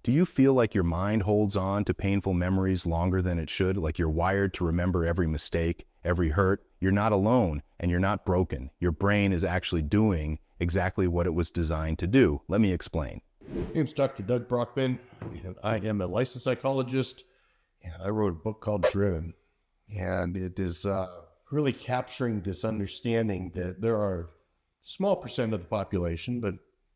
Do you feel like your mind holds on to painful memories longer than it should? Like you're wired to remember every mistake, every hurt? You're not alone and you're not broken. Your brain is actually doing exactly what it was designed to do. Let me explain. My name's Dr. Doug Brackmann, and I am a licensed psychologist, and I wrote a book called Driven. And it is really capturing this understanding that there are a small percent of the population, but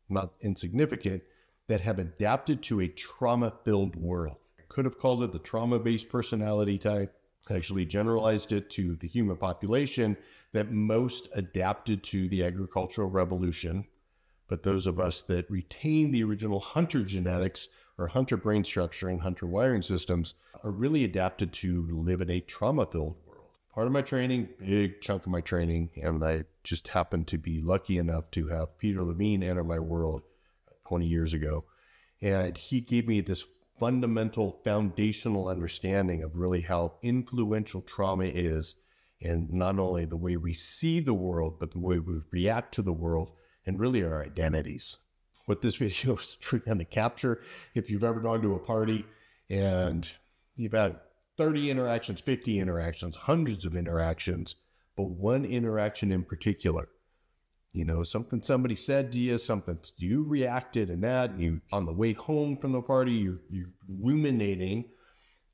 not insignificant, that have adapted to a trauma-filled world. I could have called it the trauma-based personality type. I actually generalized it to the human population that most adapted to the agricultural revolution. But those of us that retain the original hunter genetics or hunter brain structure and hunter wiring systems are really adapted to live in a trauma-filled world. Part of my training, big chunk of my training, and I just happened to be lucky enough to have Peter Levine enter my world 20 years ago. And he gave me this fundamental foundational understanding of really how influential trauma is in not only the way we see the world, but the way we react to the world and really our identities. What this video is trying to capture, if you've ever gone to a party and you've had 30 interactions, 50 interactions, hundreds of interactions, but one interaction in particular, something somebody said to you, something you reacted and that, you on the way home from the party, you're ruminating,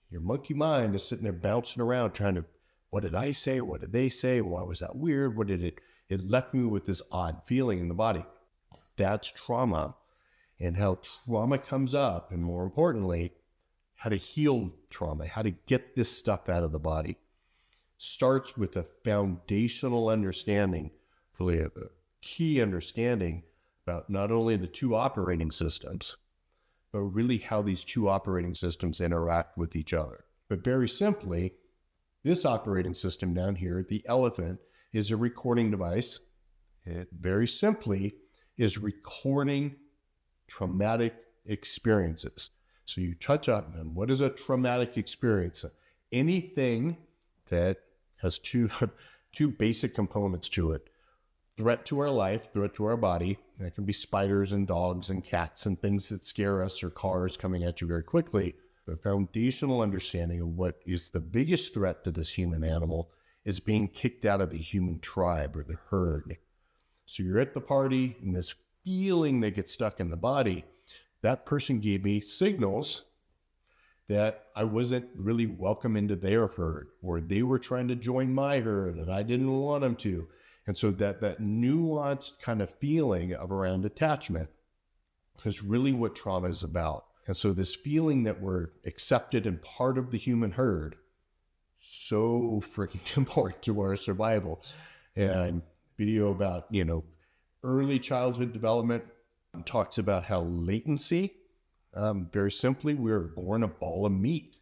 your monkey mind is sitting there bouncing around trying to, what did I say? What did they say? Why was that weird? It left me with this odd feeling in the body. That's trauma, and how trauma comes up, and more importantly, how to heal trauma, how to get this stuff out of the body, starts with a foundational understanding, really a key understanding about not only the two operating systems, but really how these two operating systems interact with each other. But very simply, this operating system down here, the elephant, is a recording device. It very simply is recording traumatic experiences. So you touch on what is a traumatic experience? Anything that has two basic components to it. Threat to our life, threat to our body. That can be spiders and dogs and cats and things that scare us, or cars coming at you very quickly. The foundational understanding of what is the biggest threat to this human animal is being kicked out of the human tribe or the herd. So you're at the party and this feeling that gets stuck in the body, that person gave me signals that I wasn't really welcome into their herd, or they were trying to join my herd and I didn't want them to. And so that nuanced kind of feeling of around attachment is really what trauma is about. And so this feeling that we're accepted and part of the human herd, so freaking important to our survival. And video about, early childhood development talks about how latency, very simply, we're born a ball of meat.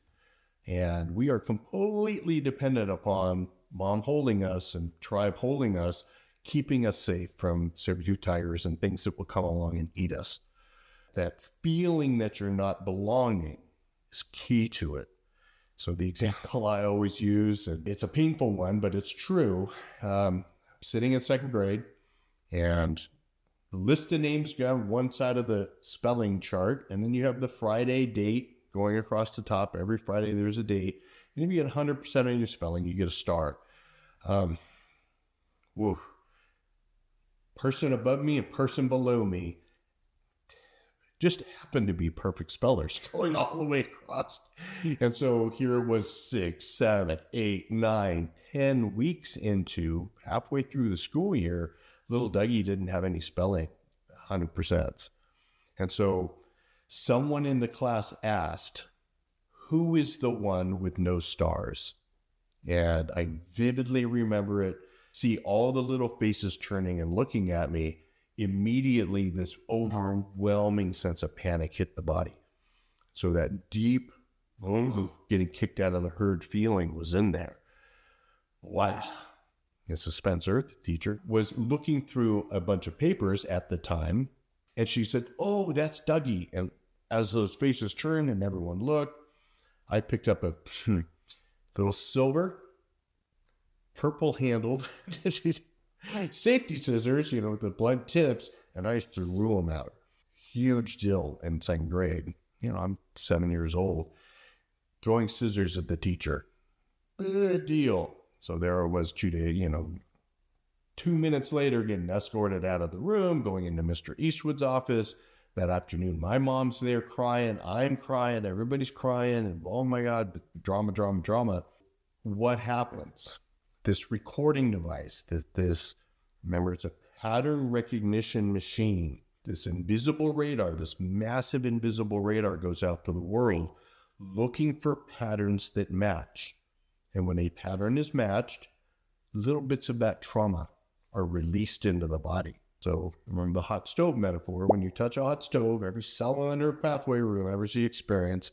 And we are completely dependent upon mom holding us and tribe holding us, keeping us safe from saber-tooth tigers and things that will come along and eat us. That feeling that you're not belonging is key to it. So the example I always use, and it's a painful one, but it's true. Sitting in second grade, and the list of names, you have one side of the spelling chart, and then you have the Friday date going across the top. Every Friday there's a date. And if you get 100% on your spelling, you get a star. Person above me and person below me just happened to be perfect spellers going all the way across. And so here it was 6, 7, 8, 9, 10 weeks into, halfway through the school year, little Dougie didn't have any spelling, 100%. And so someone in the class asked, who is the one with no stars? And I vividly remember it, see all the little faces turning and looking at me. Immediately, this overwhelming sense of panic hit the body. So that deep, getting kicked out of the herd feeling was in there. Wow. Mrs. Spencer, the teacher, was looking through a bunch of papers at the time, and she said, oh, that's Dougie. And as those faces turned and everyone looked, I picked up a little silver, purple-handled safety scissors, with the blunt tips, and I used to rule them out. Huge deal in second grade. I'm 7 years old, throwing scissors at the teacher. Big deal. So there I was 2 minutes later, getting escorted out of the room, going into Mr. Eastwood's office. That afternoon, my mom's there crying. I'm crying. Everybody's crying. And oh my God, drama, drama, drama. What happens? This recording device, remember, it's a pattern recognition machine. This invisible radar, this massive invisible radar goes out to the world looking for patterns that match. And when a pattern is matched, little bits of that trauma are released into the body. So remember the hot stove metaphor. When you touch a hot stove, every cell in the nerve pathway, whatever you experience,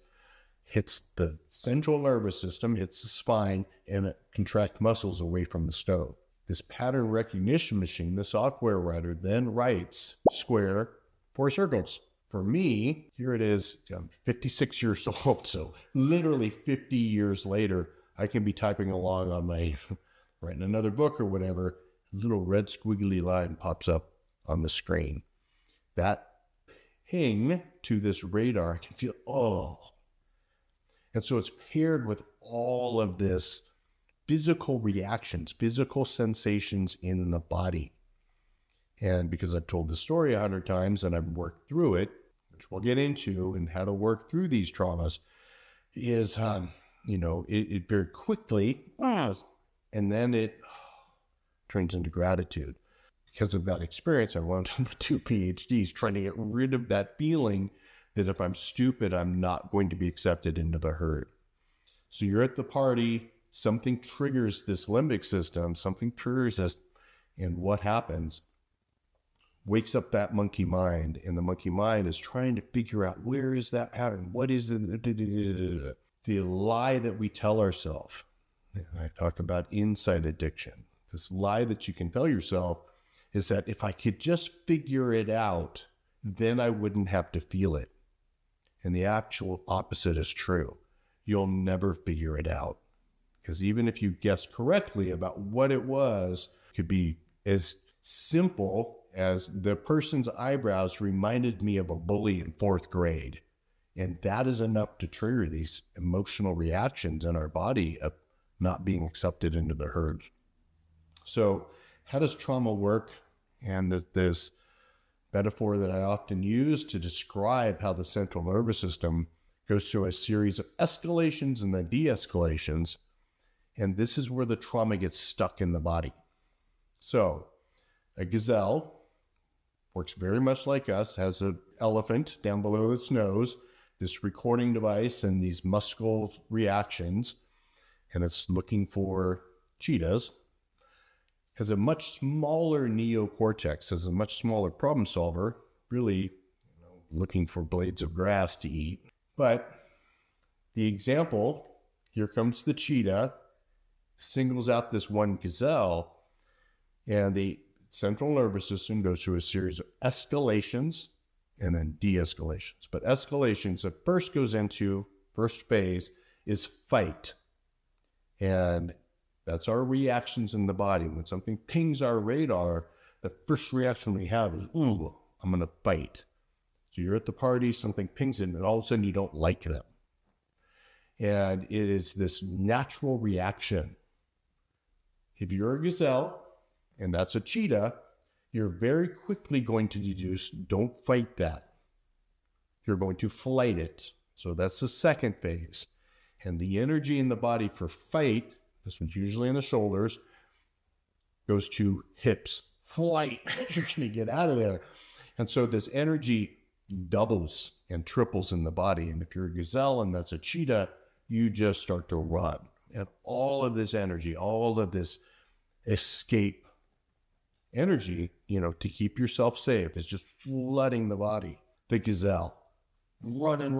hits the central nervous system, hits the spine, and it contracts muscles away from the stove. This pattern recognition machine, the software writer, then writes square for circles. For me, here it is, I'm 56 years old, so literally 50 years later, I can be typing along on my, writing another book or whatever, a little red squiggly line pops up on the screen. That ping to this radar, I can feel, And so it's paired with all of this physical reactions, physical sensations in the body. And because I've told the story 100 times and I've worked through it, which we'll get into, and how to work through these traumas, is, it very quickly, and then it turns into gratitude. Because of that experience, I wound up with 2 PhDs trying to get rid of that feeling that if I'm stupid, I'm not going to be accepted into the herd. So you're at the party, something triggers this limbic system, something triggers this, and what happens? Wakes up that monkey mind, and the monkey mind is trying to figure out, where is that pattern? What is it? The lie that we tell ourselves. I talk about insight addiction. This lie that you can tell yourself is that if I could just figure it out, then I wouldn't have to feel it. And the actual opposite is true. You'll never figure it out. Because even if you guess correctly about what it was, it could be as simple as the person's eyebrows reminded me of a bully in 4th grade. And that is enough to trigger these emotional reactions in our body of not being accepted into the herd. So how does trauma work? And this metaphor that I often use to describe how the central nervous system goes through a series of escalations and then de-escalations. And this is where the trauma gets stuck in the body. So a gazelle works very much like us, has an elephant down below its nose, this recording device and these muscle reactions, and it's looking for cheetahs. Has a much smaller neocortex, has a much smaller problem solver, really looking for blades of grass to eat. But the example, here comes the cheetah, singles out this one gazelle, and the central nervous system goes through a series of escalations and then de-escalations. But escalations, the first phase is fight. And that's our reactions in the body. When something pings our radar, the first reaction we have is, ooh, I'm going to fight. So you're at the party, something pings in, and all of a sudden you don't like them. And it is this natural reaction. If you're a gazelle, and that's a cheetah, you're very quickly going to deduce, don't fight that. You're going to flight it. So that's the second phase. And the energy in the body for fight, this one's usually in the shoulders, goes to hips. Flight. You're going to get out of there. And so this energy doubles and triples in the body. And if you're a gazelle and that's a cheetah, you just start to run. And all of this energy, all of this escape energy, to keep yourself safe is just flooding the body. The gazelle. Running.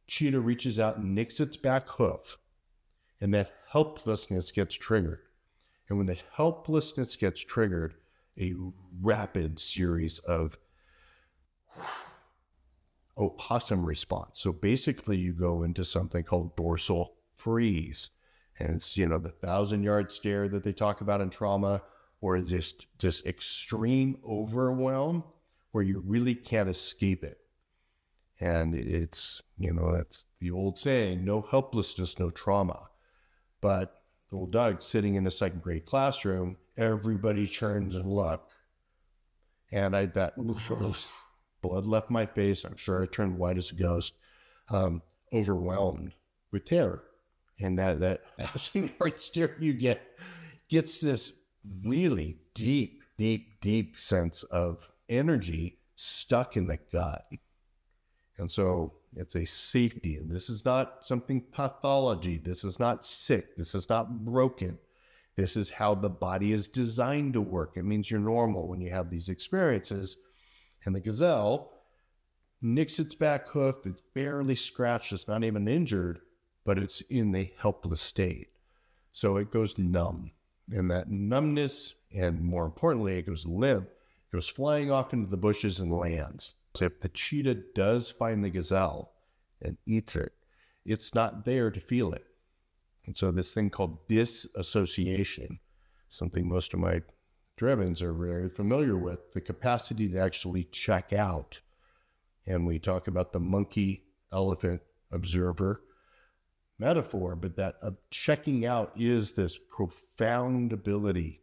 Cheetah reaches out and nicks its back hoof, and that helplessness gets triggered. And when the helplessness gets triggered, a rapid series of opossum response. So basically you go into something called dorsal freeze. And it's, the 1,000-yard stare that they talk about in trauma, or just extreme overwhelm, where you really can't escape it. And it's, that's the old saying, no helplessness, no trauma. But little Doug sitting in a second grade classroom, everybody turns and look. And I bet blood left my face. I'm sure I turned white as a ghost, overwhelmed with terror. And that right stare you gets this really deep sense of energy stuck in the gut. And so it's a safety. And this is not something pathology. This is not sick. This is not broken. This is how the body is designed to work. It means you're normal when you have these experiences. And the gazelle nicks its back hoof. It's barely scratched. It's not even injured, but it's in a helpless state. So it goes numb. And that numbness, and more importantly, it goes limp, goes flying off into the bushes and lands. So if the cheetah does find the gazelle and eats it, it's not there to feel it. And so this thing called disassociation, something most of my drivens are very familiar with, the capacity to actually check out. And we talk about the monkey elephant observer metaphor, but that checking out is this profound ability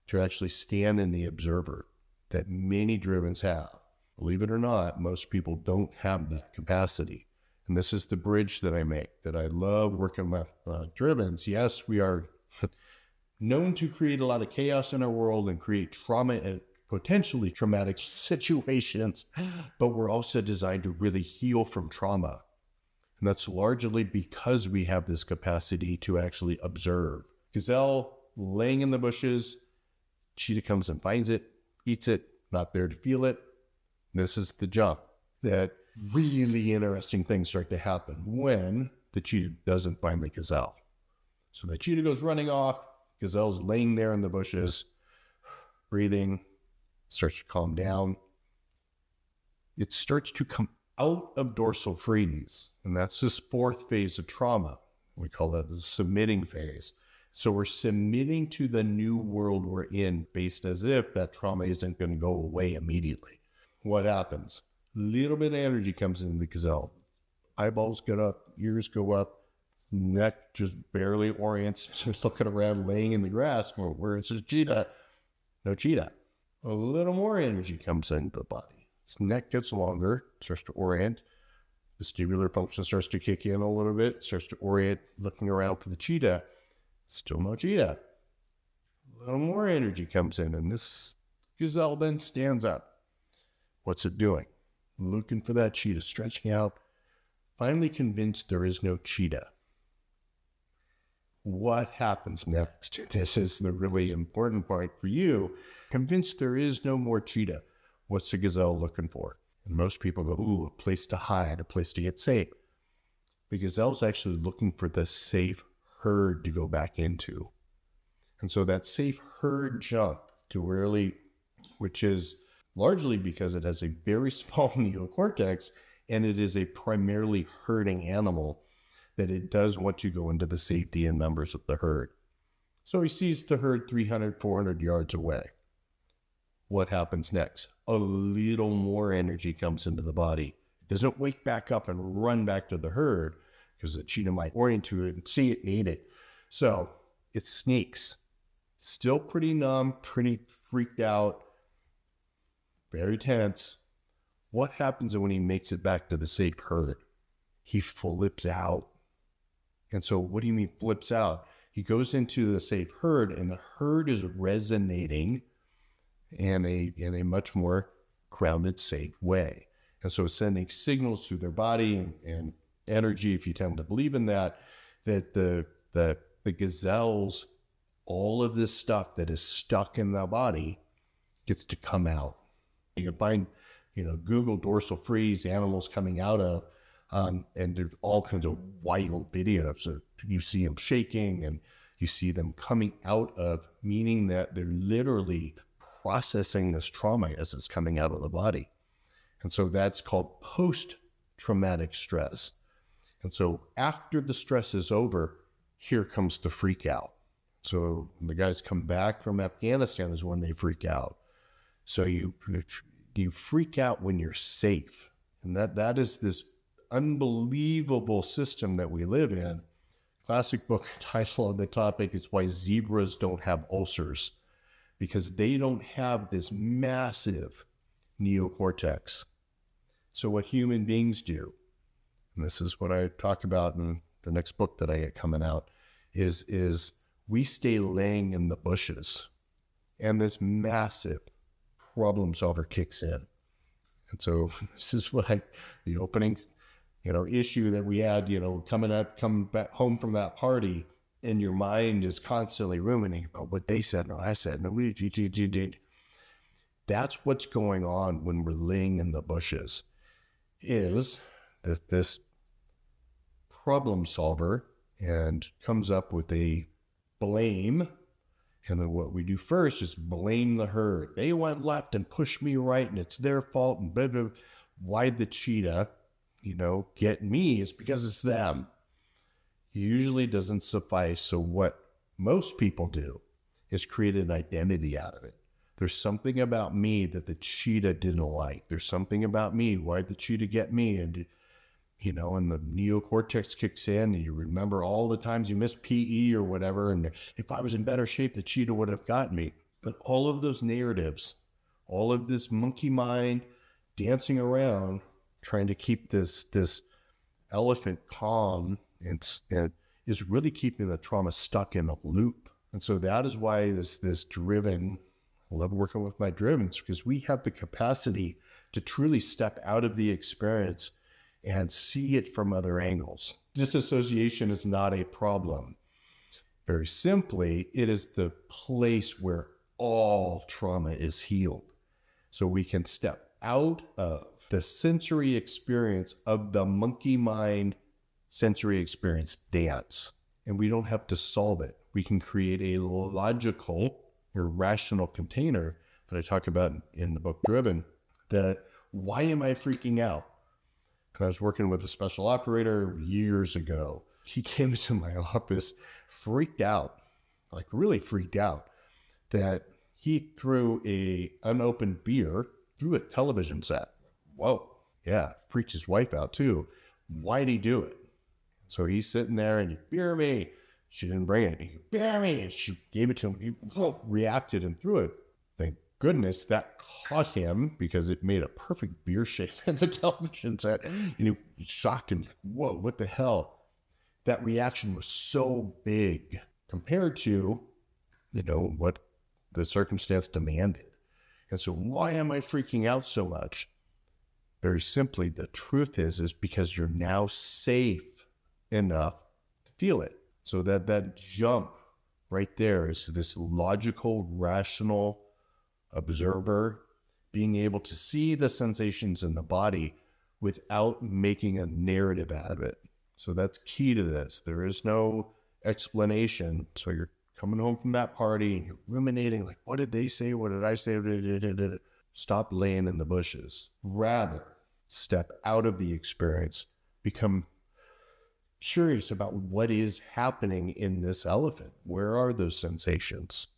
to actually stand in the observer that many drivens have. Believe it or not, most people don't have that capacity. And this is the bridge that I make, that I love working with drivens. Yes, we are known to create a lot of chaos in our world and create trauma and potentially traumatic situations, but we're also designed to really heal from trauma. And that's largely because we have this capacity to actually observe. Gazelle laying in the bushes, cheetah comes and finds it, eats it, not there to feel it. This is the jump that really interesting things start to happen when the cheetah doesn't find the gazelle. So the cheetah goes running off, gazelle's laying there in the bushes, breathing, starts to calm down. It starts to come out of dorsal freeze, and that's this fourth phase of trauma. We call that the submitting phase. So we're submitting to the new world we're in, based as if that trauma isn't going to go away immediately. What happens? A little bit of energy comes into the gazelle. Eyeballs get up, ears go up, neck just barely orients, just looking around, laying in the grass. Well, where is the cheetah? No cheetah. A little more energy comes into the body. Its neck gets longer, starts to orient. Vestibular function starts to kick in a little bit, starts to orient, looking around for the cheetah. Still no cheetah. A little more energy comes in, and this gazelle then stands up. What's it doing? Looking for that cheetah, stretching out, finally convinced there is no cheetah. What happens next? This is the really important part for you. Convinced there is no more cheetah. What's the gazelle looking for? And most people go, ooh, a place to hide, a place to get safe. The gazelle's actually looking for the safe herd to go back into. And so that safe herd jump to really, which is largely because it has a very small neocortex and it is a primarily herding animal, that it does want to go into the safety and members of the herd. So he sees the herd 300, 400 yards away. What happens next? A little more energy comes into the body. It doesn't wake back up and run back to the herd, because the cheetah might orient to it and see it and eat it. So it sneaks. Still pretty numb, pretty freaked out, very tense. What happens when he makes it back to the safe herd? He flips out. And so what do you mean flips out? He goes into the safe herd, and the herd is resonating in a much more grounded, safe way. And so it's sending signals through their body and energy, if you tend to believe in that the gazelles, all of this stuff that is stuck in the body gets to come out. You can find, Google dorsal freeze, animals coming out of, and there's all kinds of wild videos. So you see them shaking and you see them coming out of, meaning that they're literally processing this trauma as it's coming out of the body. And so that's called post-traumatic stress. And so after the stress is over, here comes the freak out. So when the guys come back from Afghanistan is when they freak out. So you freak out when you're safe. And that is this unbelievable system that we live in. Classic book title on the topic is Why Zebras Don't Have Ulcers, because they don't have this massive neocortex. So what human beings do, and this is what I talk about in the next book that I get coming out, is we stay laying in the bushes, and this massive problem solver kicks in. And so this is what the opening, issue that we had, coming back home from that party, and your mind is constantly ruminating about what they said, no, I said, no, we did. That's what's going on when we're laying in the bushes, is this problem solver and comes up with a blame. And then what we do first is blame the herd. They went left and pushed me right, and it's their fault. And blah, blah. Why'd the cheetah, get me? It's because it's them. Usually doesn't suffice. So what most people do is create an identity out of it. There's something about me that the cheetah didn't like. There's something about me. Why'd the cheetah get me? And and the neocortex kicks in, and you remember all the times you missed PE or whatever, and if I was in better shape, the cheetah would have gotten me. But all of those narratives, all of this monkey mind dancing around, trying to keep this elephant calm, and is really keeping the trauma stuck in a loop. And so that is why this driven, I love working with my drivens, because we have the capacity to truly step out of the experience and see it from other angles. Disassociation is not a problem. Very simply, it is the place where all trauma is healed. So we can step out of the sensory experience of the monkey mind sensory experience dance, and we don't have to solve it. We can create a logical or rational container that I talk about in the book Driven, that why am I freaking out? I was working with a special operator years ago. He came to my office, freaked out, like really freaked out, that he threw a unopened beer through a television set. Whoa. Yeah. Freaked his wife out too. Why'd he do it? So he's sitting there and he, beer me. She didn't bring it. He, beer me. And she gave it to him. He reacted and threw it. Thank goodness that caught him, because it made a perfect beer shape at the television set. And he shocked him. Whoa, what the hell? That reaction was so big compared to, what the circumstance demanded. And so why am I freaking out so much? Very simply, the truth is because you're now safe enough to feel it. So that jump right there is this logical, rational observer being able to see the sensations in the body without making a narrative out of it. So that's key to this. There is no explanation. So you're coming home from that party and you're ruminating, like, what did they say? What did I say? Stop laying in the bushes. Rather, step out of the experience, become curious about what is happening in this elephant. Where are those sensations?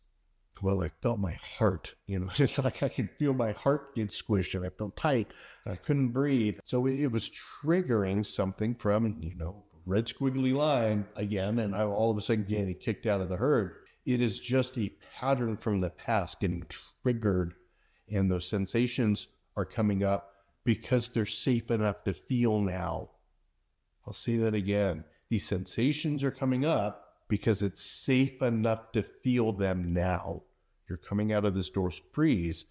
Well, I felt my heart, it's like I could feel my heart get squished, and I felt tight, and I couldn't breathe. So it was triggering something from, red squiggly line again, and I all of a sudden getting kicked out of the herd. It is just a pattern from the past getting triggered, and those sensations are coming up because they're safe enough to feel now. I'll say that again. These sensations are coming up because it's safe enough to feel them now. You're coming out of this dorsal freeze,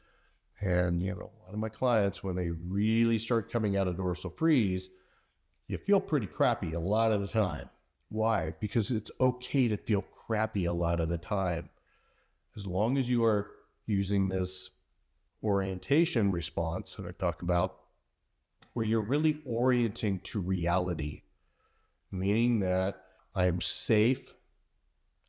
and a lot of my clients, when they really start coming out of dorsal freeze, you feel pretty crappy a lot of the time. Why? Because it's okay to feel crappy a lot of the time. As long as you are using this orientation response that I talk about, where you're really orienting to reality, meaning that I'm safe.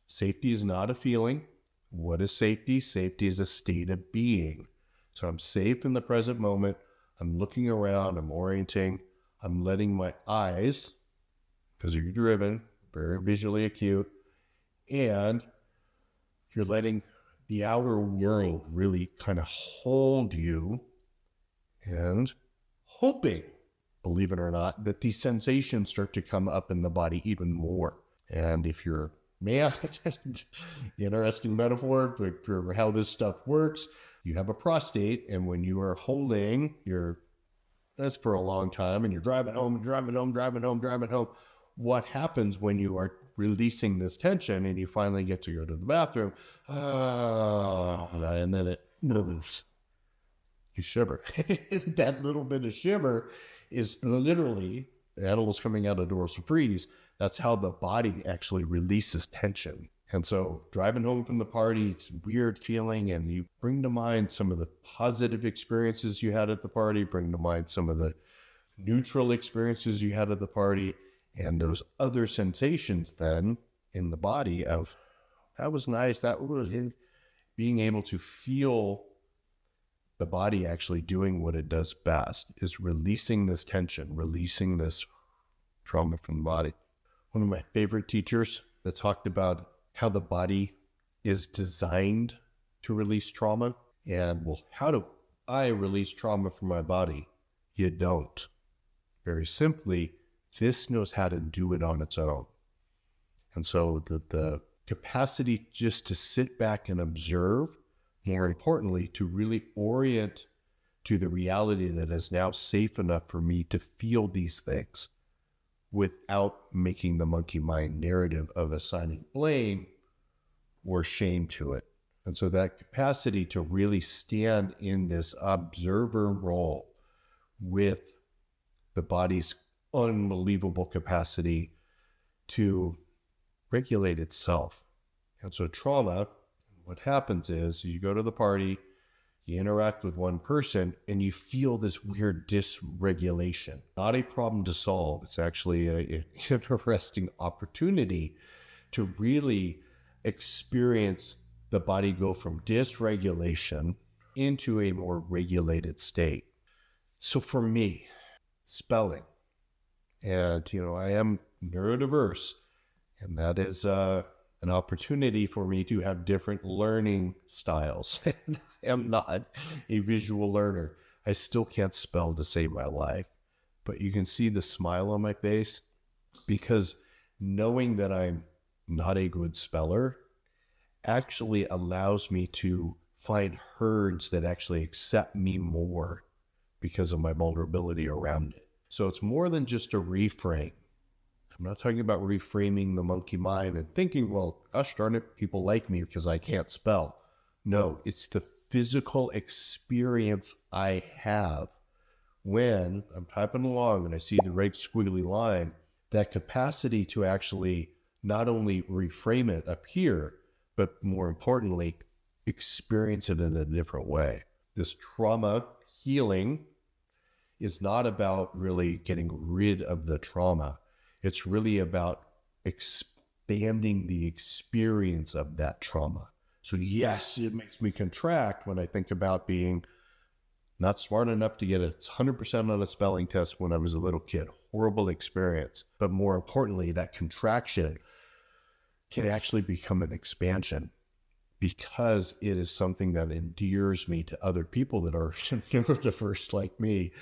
Safety is not a feeling. What is safety? Safety is a state of being. So I'm safe in the present moment. I'm looking around. I'm orienting. I'm letting my eyes, because you're driven, very visually acute, and you're letting the outer world really kind of hold you and hoping, believe it or not, that these sensations start to come up in the body even more. And if you're man, interesting metaphor for how this stuff works, you have a prostate, and when you are holding that's for a long time, and you're driving home, what happens when you are releasing this tension and you finally get to go to the bathroom? And then you shiver. That little bit of shiver is literally animals coming out of dorsal freeze. That's how the body actually releases tension. And so driving home from the party, it's a weird feeling, and you bring to mind some of the positive experiences you had at the party, bring to mind some of the neutral experiences you had at the party, and those other sensations then in the body of, that was nice, that was it. Being able to feel the body actually doing what it does best is releasing this tension, releasing this trauma from the body. One of my favorite teachers that talked about how the body is designed to release trauma. And, well, how do I release trauma from my body? You don't. Very simply, this knows how to do it on its own. And so the capacity just to sit back and observe, more importantly, to really orient to the reality that is now safe enough for me to feel these things without making the monkey mind narrative of assigning blame or shame to it. And so that capacity to really stand in this observer role with the body's unbelievable capacity to regulate itself. And so trauma, what happens is you go to the party, you interact with one person, and you feel this weird dysregulation. Not a problem to solve. It's actually an interesting opportunity to really experience the body go from dysregulation into a more regulated state. So for me, spelling, and I am neurodiverse, and that is an opportunity for me to have different learning styles. I am not a visual learner. I still can't spell to save my life, but you can see the smile on my face because knowing that I'm not a good speller actually allows me to find herds that actually accept me more because of my vulnerability around it. So it's more than just a reframe. I'm not talking about reframing the monkey mind and thinking, well, gosh darn it, people like me because I can't spell. No, it's the physical experience I have when I'm typing along and I see the right squiggly line, that capacity to actually not only reframe it up here, but more importantly, experience it in a different way. This trauma healing is not about really getting rid of the trauma. It's really about expanding the experience of that trauma. So yes, it makes me contract when I think about being not smart enough to get a 100% on a spelling test when I was a little kid. Horrible experience. But more importantly, that contraction can actually become an expansion because it is something that endears me to other people that are neurodiverse like me.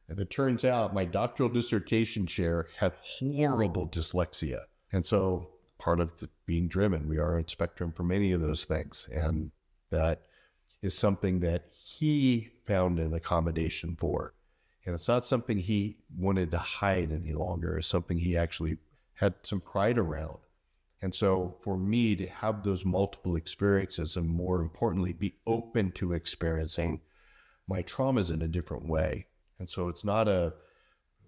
And it turns out my doctoral dissertation chair had horrible dyslexia. And so part of being driven, we are on spectrum for many of those things. And that is something that he found an accommodation for. And it's not something he wanted to hide any longer. It's something he actually had some pride around. And so for me to have those multiple experiences and more importantly, be open to experiencing my traumas in a different way. And so it's not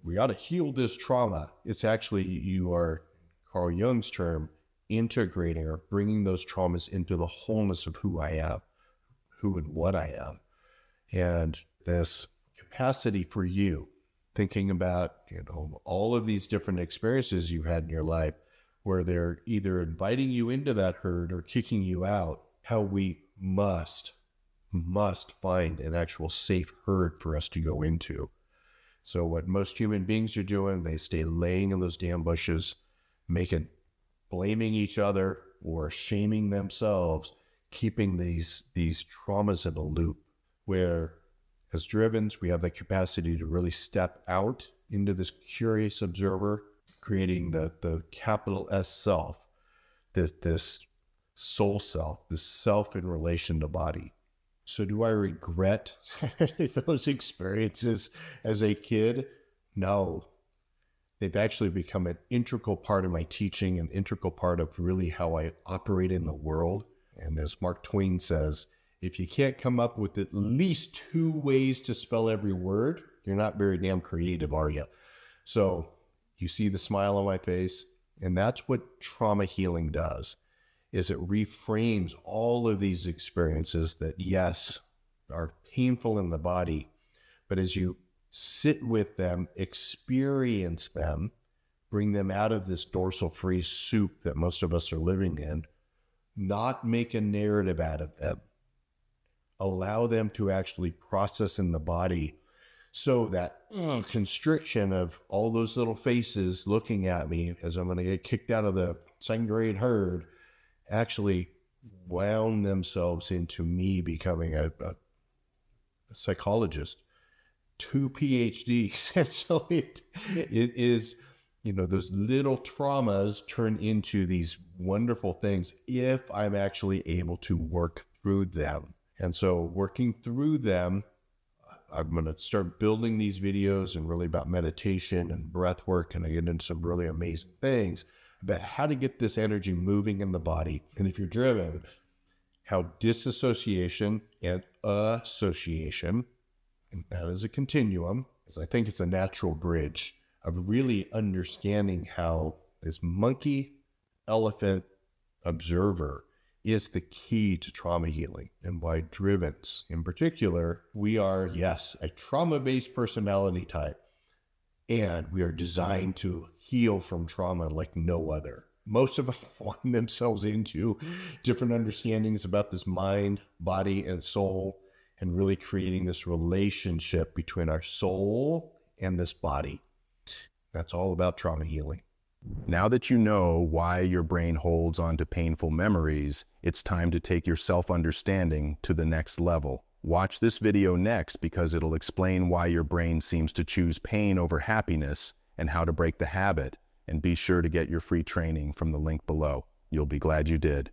we ought to heal this trauma. It's actually, you are, Carl Jung's term, integrating or bringing those traumas into the wholeness of who I am, who and what I am. And this capacity for you, thinking about, all of these different experiences you've had in your life, where they're either inviting you into that herd or kicking you out, how we must find an actual safe herd for us to go into. So what most human beings are doing, they stay laying in those damn bushes, blaming each other or shaming themselves, keeping these traumas in a loop where As drivens, we have the capacity to really step out into this curious observer, creating the capital S self, this soul self, this self in relation to body. So do I regret those experiences as a kid? No. They've actually become an integral part of my teaching, an integral part of really how I operate in the world. And as Mark Twain says, if you can't come up with at least 2 ways to spell every word, you're not very damn creative, are you? So you see the smile on my face, and that's what trauma healing does, is it reframes all of these experiences that, yes, are painful in the body, but as you sit with them, experience them, bring them out of this dorsal freeze soup that most of us are living in, not make a narrative out of them, allow them to actually process in the body, so that constriction of all those little faces looking at me as I'm going to get kicked out of the 2nd grade herd actually wound themselves into me becoming a psychologist, 2 PhDs. And so it is, those little traumas turn into these wonderful things if I'm actually able to work through them. And so working through them, I'm going to start building these videos and really about meditation and breath work. And I get into some really amazing things about how to get this energy moving in the body. And if you're driven, how disassociation and association, and that is a continuum, because I think it's a natural bridge of really understanding how this monkey elephant observer is the key to trauma healing, and why drivens in particular, we are, yes, a trauma-based personality type, and we are designed to heal from trauma like no other. Most of them wind themselves into different understandings about this mind, body, and soul, and really creating this relationship between our soul and this body. That's all about trauma healing. Now that you know why your brain holds on to painful memories, it's time to take your self-understanding to the next level. Watch this video next because it'll explain why your brain seems to choose pain over happiness and how to break the habit. And be sure to get your free training from the link below. You'll be glad you did.